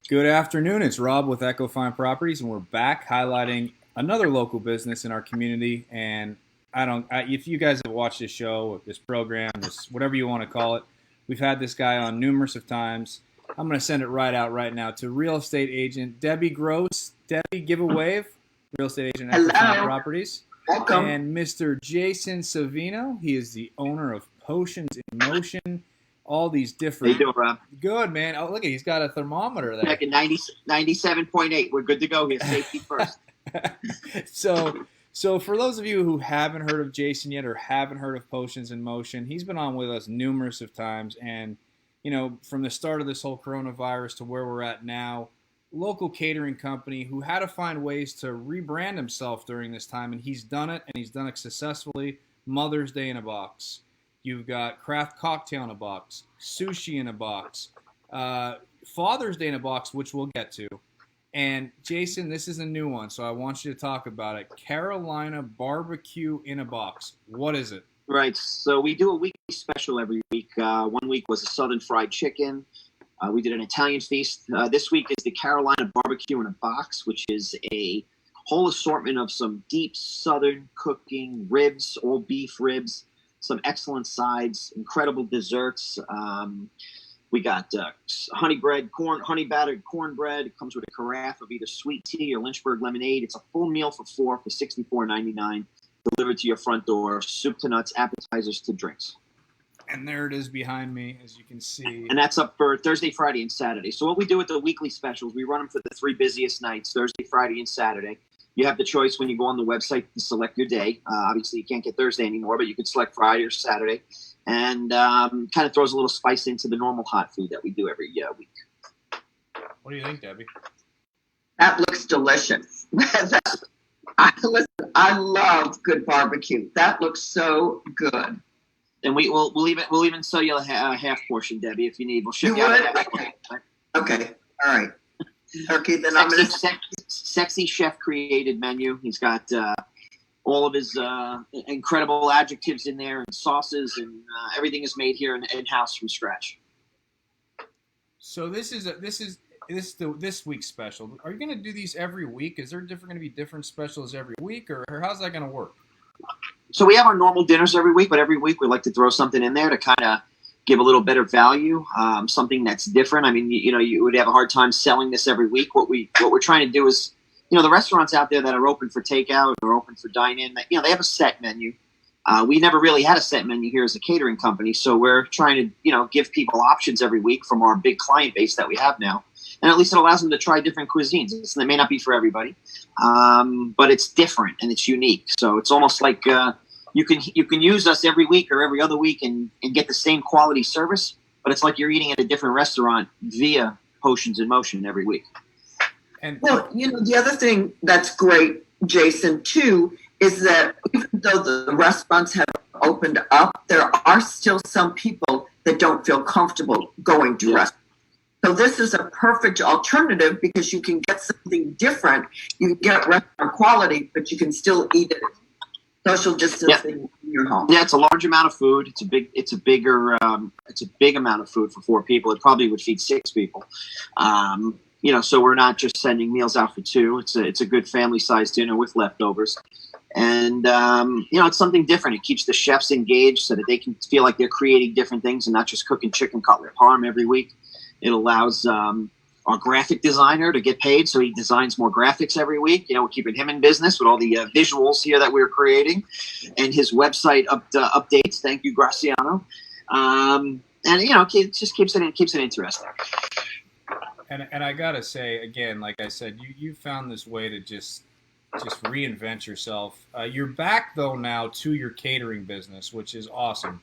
Good afternoon. It's Rob with Echo Fine Properties, and we're back highlighting another local business in our community. And if you guys have watched this show, this program, this whatever you want to call it, we've had this guy on numerous of times. I'm going to send it right out right now to real estate agent Debbie Gross. Debbie, give a wave. Real estate agent at Echo Fine Properties. Welcome. And Mr. Jason Savino. He is the owner of Potions in Motion. All these different. How you doing, Rob? Good, man. Oh, look, he's got a thermometer there. Back at 97.8. We're good to go here. Safety first. So for those of you who haven't heard of Jason yet or haven't heard of Potions in Motion, he's been on with us numerous of times. And, you know, from the start of this whole coronavirus to where we're at now, local catering company who had to find ways to rebrand himself during this time. And he's done it, and he's done it successfully. Mother's Day in a box. You've got craft cocktail in a box, sushi in a box, Father's Day in a box, which we'll get to. And Jason, this is a new one, so I want you to talk about it. Carolina barbecue in a box. What is it? Right. So we do a weekly special every week. 1 week was a Southern fried chicken. We did an Italian feast. This week is the Carolina barbecue in a box, which is a whole assortment of some deep Southern cooking ribs, all beef ribs. Some excellent sides, incredible desserts. We got honey battered cornbread. It comes with a carafe of either sweet tea or Lynchburg lemonade. It's a full meal for four for $64.99, delivered to your front door. Soup to nuts, appetizers to drinks. And there it is behind me, as you can see. And that's up for Thursday, Friday, and Saturday. So what we do with the weekly specials, we run them for the three busiest nights, Thursday, Friday, and Saturday. You have the choice when you go on the website to select your day. Obviously, you can't get Thursday anymore, but you can select Friday or Saturday. And kind of throws a little spice into the normal hot food that we do every week. What do you think, Debbie? That looks delicious. I love good barbecue. That looks so good. And we'll even sell you a half portion, Debbie, if you need. We'll ship You you out would? a half Okay. portion. Okay. All right. Okay, then I'm going to... Sexy chef created menu. He's got all of his incredible adjectives in there and sauces, and everything is made here in-house from scratch. So this week's special. Are you going to do these every week? Is there going to be different specials every week, or how's that going to work? So we have our normal dinners every week, but every week we like to throw something in there to kind of give a little better value, something that's different. I mean, you would have a hard time selling this every week. What we're trying to do is, the restaurants out there that are open for takeout or open for dine-in, they have a set menu. We never really had a set menu here as a catering company, so we're trying to, give people options every week from our big client base that we have now. And at least it allows them to try different cuisines. It may not be for everybody, but it's different and it's unique. So it's almost like you can use us every week or every other week and get the same quality service, but it's like you're eating at a different restaurant via Potions in Motion every week. And Well, the other thing that's great, Jason, too, is that even though the restaurants have opened up, there are still some people that don't feel comfortable going to restaurants. So this is a perfect alternative because you can get something different. You can get restaurant quality, but you can still eat it social distancing in your home. Yeah, it's a large amount of food. It's a big amount of food for four people. It probably would feed six people. So we're not just sending meals out for two. It's a good family-sized dinner with leftovers. And, it's something different. It keeps the chefs engaged so that they can feel like they're creating different things and not just cooking chicken cutlet parm every week. It allows our graphic designer to get paid, so he designs more graphics every week. We're keeping him in business with all the visuals here that we're creating, and his website updates. Thank you, Graciano. It just keeps it interesting. And I gotta say again, like I said, you found this way to just reinvent yourself. You're back though now to your catering business, which is awesome.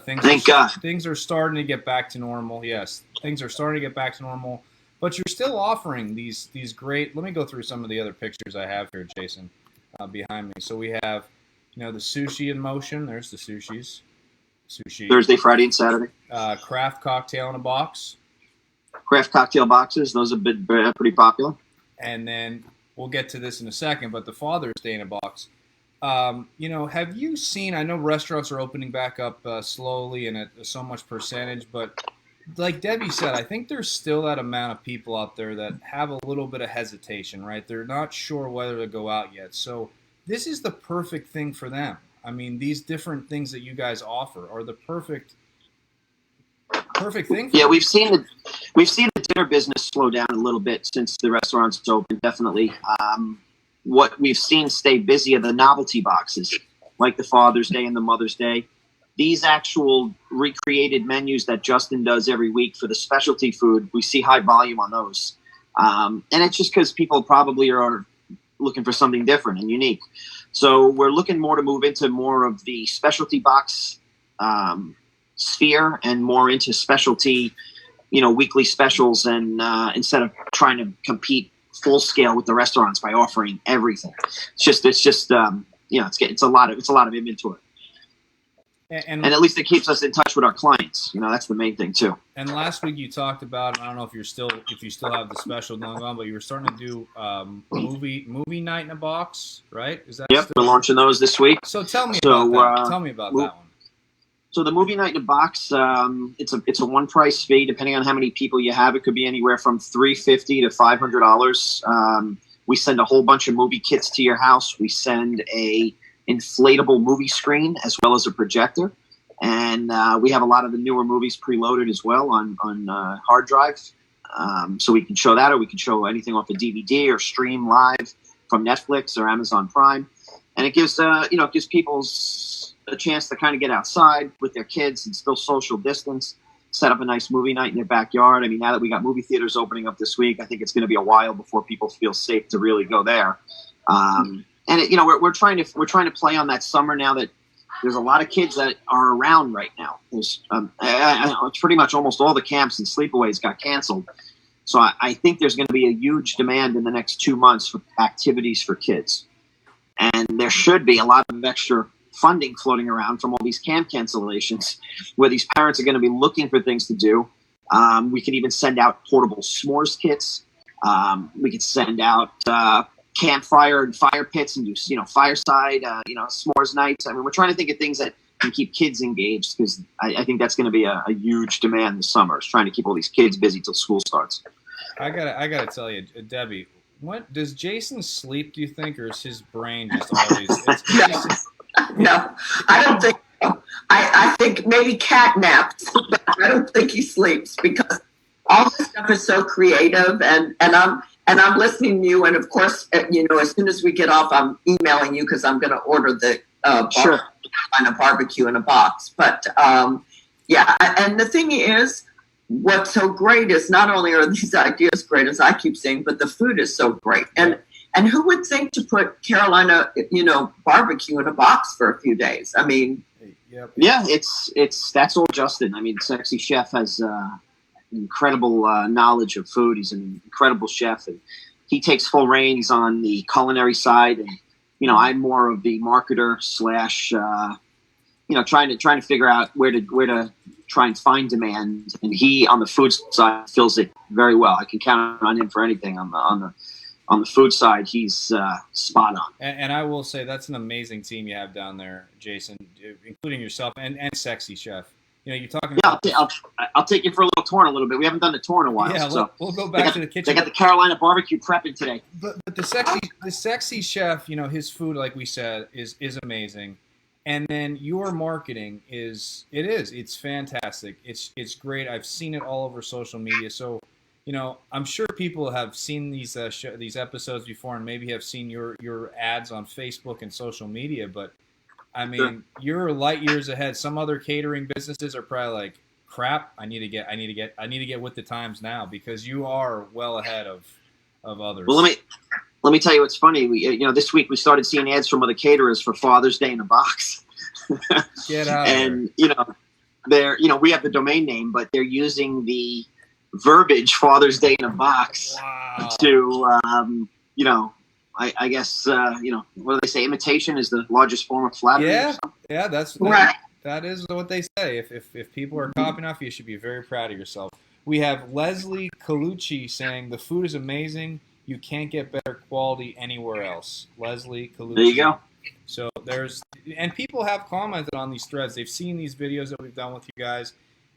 Thank God. Things are starting to get back to normal. Yes, things are starting to get back to normal. But you're still offering these great. Let me go through some of the other pictures I have here, Jason, behind me. So we have, the sushi in motion. There's the sushi. Thursday, Friday, and Saturday. Craft cocktail in a box. Craft cocktail boxes. Those have been pretty popular. And then we'll get to this in a second. But the Father's Day in a box. Have you seen? I know restaurants are opening back up slowly and at so much percentage, but like Debbie said, I think there's still that amount of people out there that have a little bit of hesitation, right? They're not sure whether to go out yet. So this is the perfect thing for them. I mean, these different things that you guys offer are the perfect thing for them. we've seen the dinner business slow down a little bit since the restaurants opened. Definitely, what we've seen stay busy are the novelty boxes, like the Father's Day and the Mother's Day. These actual recreated menus that Justin does every week for the specialty food, we see high volume on those, and it's just because people probably are looking for something different and unique. So we're looking more to move into more of the specialty box sphere and more into specialty, weekly specials, and instead of trying to compete full scale with the restaurants by offering everything. It's just it's a lot of inventory. And at least it keeps us in touch with our clients. That's the main thing too. And last week you talked about, I don't know if you still have the special going on, but you were starting to do movie night in a box, right? Is that? Yep, we're launching those this week. So tell me about that. Tell me about that one. So the movie night in a box, it's a one price fee depending on how many people you have. It could be anywhere from $350 to $500. We send a whole bunch of movie kits to your house. We send a inflatable movie screen as well as a projector, and we have a lot of the newer movies preloaded as well on hard drive, so we can show that, or we can show anything off a DVD or stream live from Netflix or Amazon Prime. And it gives people a chance to kind of get outside with their kids and still social distance, set up a nice movie night in their backyard. I mean, now that we got movie theaters opening up this week, I think it's going to be a while before people feel safe to really go there. And we're trying to play on that summer now that there's a lot of kids that are around right now. There's pretty much almost all the camps and sleepaways got canceled. So I think there's going to be a huge demand in the next 2 months for activities for kids. And there should be a lot of extra funding floating around from all these camp cancellations where these parents are going to be looking for things to do. We can even send out portable s'mores kits. We could send out campfire and fire pits and do fireside s'mores nights. I mean, we're trying to think of things that can keep kids engaged, because I think that's going to be a huge demand this summer, is trying to keep all these kids busy till school starts. I gotta tell you, Debbie, what does Jason sleep, do you think, or is his brain just always No, I don't think so. I think maybe cat naps, but I don't think he sleeps, because all this stuff is so creative, and I'm listening to you, and of course, as soon as we get off, I'm emailing you because I'm going to order the Carolina barbecue in a box. But and the thing is, what's so great is not only are these ideas great, as I keep saying, but the food is so great. And who would think to put Carolina, barbecue in a box for a few days? I mean, that's all Justin. I mean, Sexy Chef has incredible knowledge of food. He's an incredible chef, and he takes full reign. He's on the culinary side, and I'm more of the marketer slash trying to figure out where to try and find demand. And he, on the food side, fills it very well. I can count on him for anything on the food side. He's spot on. And I will say that's an amazing team you have down there, Jason, including yourself and Sexy Chef. You're talking about... I'll take you for a little tour in a little bit. We haven't done the tour in a while. Yeah, so we'll go back to the kitchen. They got the Carolina barbecue prepping today. But the Sexy Chef, his food, like we said, is amazing. And then your marketing it's fantastic. It's great. I've seen it all over social media. So, I'm sure people have seen these episodes before, and maybe have seen your ads on Facebook and social media, but I mean, You're light years ahead. Some other catering businesses are probably like, crap, I need to get with the times now, because you are well ahead of others. Well, let me tell you what's funny. We, this week we started seeing ads from other caterers for Father's Day in a box. Get out! And they're we have the domain name, but they're using the verbiage "Father's Day in a box" to I guess what do they say? Imitation is the largest form of flattery. Yeah, that's right. That is what they say. If people are copying off, you should be very proud of yourself. We have Leslie Colucci saying the food is amazing. You can't get better quality anywhere else. Leslie Colucci. There you go. So and people have commented on these threads. They've seen these videos that we've done with you guys,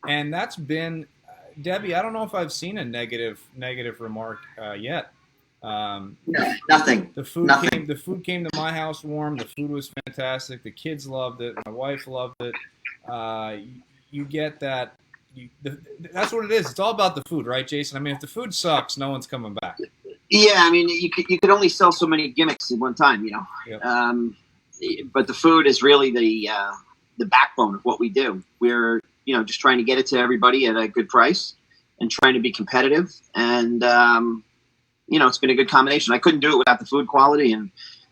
and that's been, Debbie, I don't know if I've seen a negative remark yet. No, nothing. The food Nothing. came to my house warm. The food was fantastic. The kids loved it. My wife loved it. You get that. That's what it is. It's all about the food, right, Jason? I mean, if the food sucks, no one's coming back. Yeah, I mean, you could only sell so many gimmicks at one time, you know. Yep. But the food is really the backbone of what we do. We're just trying to get it to everybody at a good price and trying to be competitive. And it's been a good combination. I couldn't do it without the food quality, and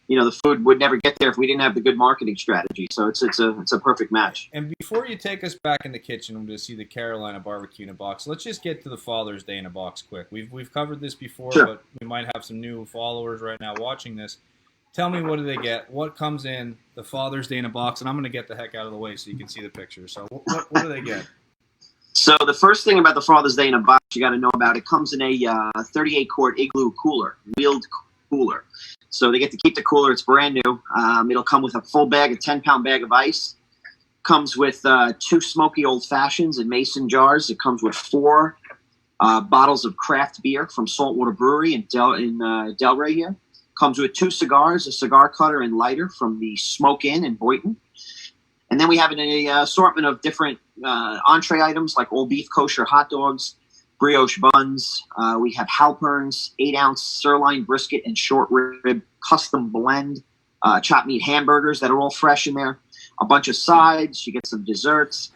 the food would never get there if we didn't have the good marketing strategy. So it's a perfect match. And before you take us back in the kitchen to see the Carolina barbecue in a box, let's just get to the Father's Day in a box quick. We've covered this before, Sure. But we might have some new followers right now watching this. Tell me, what do they get? What comes in the Father's Day in a box? And I'm going to get the heck out of the way so you can see the picture. So what do they get? So the first thing about the Father's Day in a box you got to know about, it comes in a 38-quart Igloo cooler, wheeled cooler. So they get to keep the cooler. It's brand new. It'll come with a full bag, a 10-pound bag of ice. Comes with 2 smoky old fashions in mason jars. It comes with 4 bottles of craft beer from Saltwater Brewery in Delray here. Comes with 2 cigars, a cigar cutter and lighter from the Smoke Inn in Boynton. And then we have an assortment of different entree items like all beef kosher hot dogs, brioche buns. We have Halperns, 8-ounce sirloin brisket and short rib custom blend, chopped meat hamburgers that are all fresh in there. A bunch of sides. You get some desserts.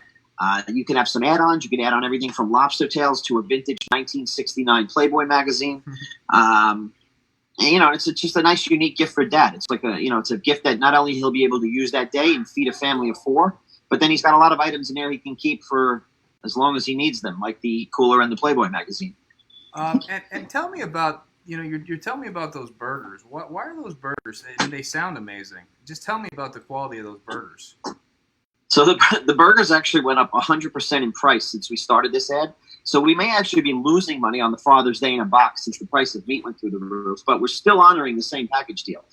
You can have some add-ons. You can add on everything from lobster tails to a vintage 1969 Playboy magazine. And it's just a nice, unique gift for Dad. It's like it's a gift that not only he'll be able to use that day and feed a family of 4, but then he's got a lot of items in there he can keep for as long as he needs them, like the cooler and the Playboy magazine. And tell me about, you're telling me about those burgers. Why are those burgers? They sound amazing. Just tell me about the quality of those burgers. So the burgers actually went up 100% in price since we started this ad. So we may actually be losing money on the Father's Day in a box since the price of meat went through the roof, but we're still honoring the same package deal.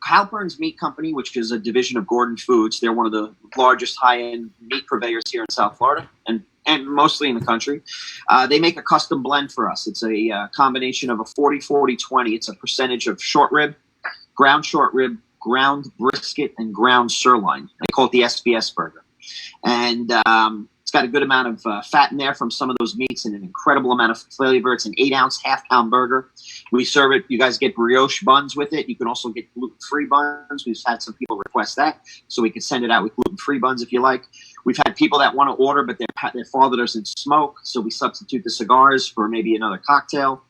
Halpern's Meat Company, which is a division of Gordon Foods, they're one of the largest high-end meat purveyors here in South Florida and mostly in the country. They make a custom blend for us. It's a combination of a 40-40-20. It's a percentage of short rib, ground brisket, and ground sirloin. They call it the SBS burger. And it's got a good amount of fat in there from some of those meats and an incredible amount of flavor. It's an 8-ounce half-pound burger. We serve it. You guys get brioche buns with it. You can also get gluten-free buns. We've had some people request that, so we can send it out with gluten-free buns if you like. We've had people that want to order, but their father doesn't smoke, so we substitute the cigars for maybe another cocktail.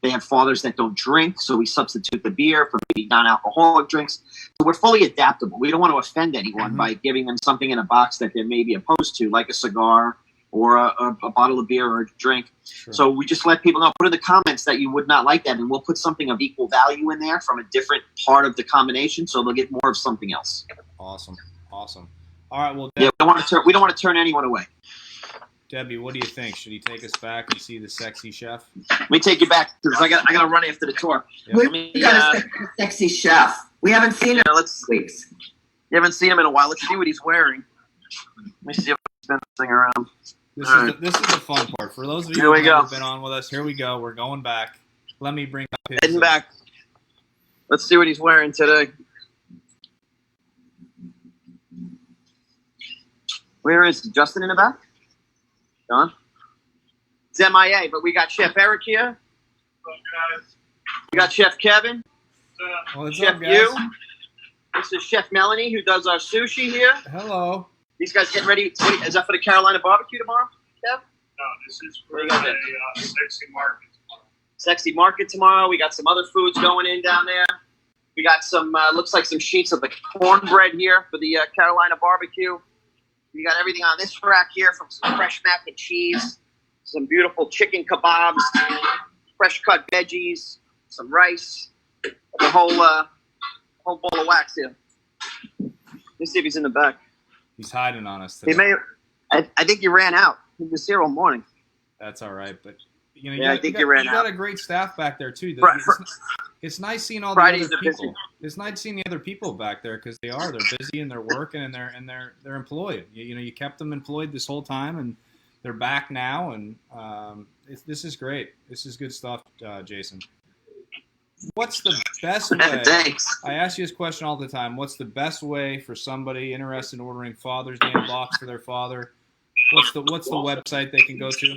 They have fathers that don't drink, so we substitute the beer for maybe non-alcoholic drinks. So we're fully adaptable. We don't want to offend anyone by giving them something in a box that they may be opposed to, like a cigar or a bottle of beer or a drink. Sure. So we just let people know, put in the comments that you would not like that, and we'll put something of equal value in there from a different part of the combination, so they'll get more of something else. Awesome. All right, well, Yeah, we don't want to turn anyone away. Debbie, what do you think? Should he take us back and see the sexy chef? Let me take you back because I got to run after the tour. Yep. We got a sexy chef. We haven't seen him in weeks. You haven't seen him in a while. Let's see what he's wearing. Let me see if I can spin this thing around. This is the fun part. For those of you who have never been on with us, here we go. We're going back. Let me bring up his... Heading back. Let's see what he's wearing today. Where is Justin in the back? John? It's MIA, but we got Chef Eric here. We got Chef Kevin. Chef Hugh. This is Chef Melanie, who does our sushi here. Hello. These guys getting ready. Is that for the Carolina barbecue tomorrow, Kev? No, this is for a sexy market tomorrow. Sexy market tomorrow. We got some other foods going in down there. We got some, looks like some sheets of the cornbread here for the Carolina barbecue. We got everything on this rack here, from some fresh mac and cheese, some beautiful chicken kebabs, fresh cut veggies, some rice, the whole bowl of wax here. Let's see if he's in the back. He's hiding on us today. He may. I think he ran out. He was here all morning. That's all right, but you I think you ran out. You got a great staff back there too. It's nice seeing all the Fridays other are people. busy. It's nice seeing the other people back there because they're busy and they're working and they're employed. You know, you kept them employed this whole time, and they're back now, and this is great. This is good stuff, Jason. What's the best way? Thanks. I ask you this question all the time. What's the best way for somebody interested in ordering Father's Day box for their father? What's the website they can go to?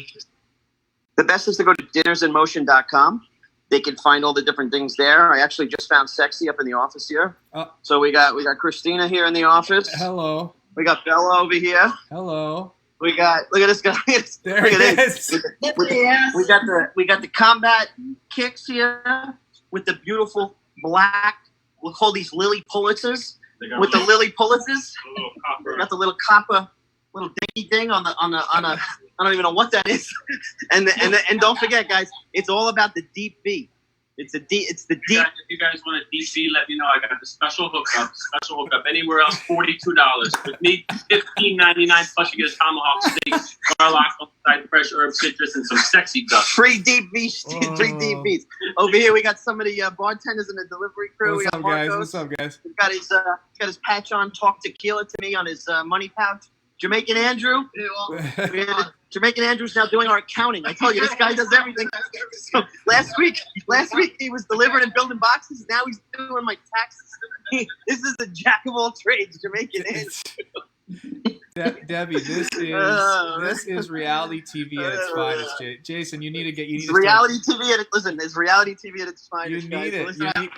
The best is to go to dinnersinmotion.com. They can find all the different things there. I actually just found Sexy up in the office here. So we got Christina here in the office. Hello. We got Bella over here. Hello. Look at this guy. There he is. We got the combat kicks here with the beautiful black. We'll call these lily pulitzers. With the lily pulitzers. We got the little copper, little dinky thing on a. I don't even know what that is. And don't forget, guys, it's all about the deep V. It's the deep. If you guys want a deep V, let me know. I got the special hookup. Anywhere else, $42. With me, $15.99 plus you get a tomahawk steak, garlic, side fresh herb citrus, and some sexy duck. Free deep V. Free deep V's. Over here, we got some of the bartenders in the delivery crew. What's up, guys? What's up, guys? He's got his patch on. Talk tequila to me on his money pouch. Jamaican Andrew. Jamaican Andrew's now doing our accounting. I told you, this guy does everything. So last week he was delivering and building boxes. Now he's doing my taxes. This is a jack of all trades, Jamaican Andrew. Debbie, this is reality TV at its finest. Jason, you need to It's reality TV at its finest. You need it. Listen, I'm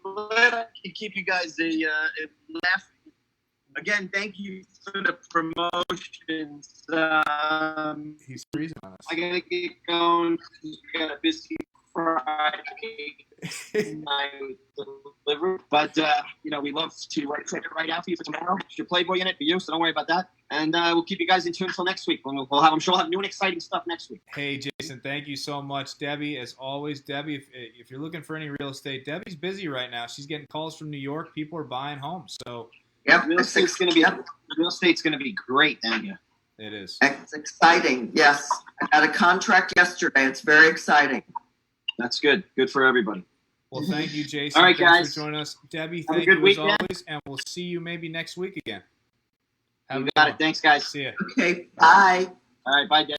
glad I can keep you guys laughing. Again, thank you for the promotions. He's freezing on us. I gotta get going. We got a busy Friday night delivery, but we love to check it right out for you for tomorrow. It's your Playboy in it for you, so don't worry about that. And we'll keep you guys in tune until next week. I'm sure we'll have new and exciting stuff next week. Hey, Jason, thank you so much, Debbie. As always, Debbie, if you're looking for any real estate, Debbie's busy right now. She's getting calls from New York. People are buying homes, so. Yep, Real estate's going to be great down here. It is. It's exciting. Yes, I got a contract yesterday. It's very exciting. That's good. Good for everybody. Well, thank you, Jason. All right, Thanks guys. for joining us. Debbie, Have thank a good you weekend. as always, and we'll see you maybe next week again. You got it. Thanks, guys. See ya. Okay, bye. All right, bye, Dad.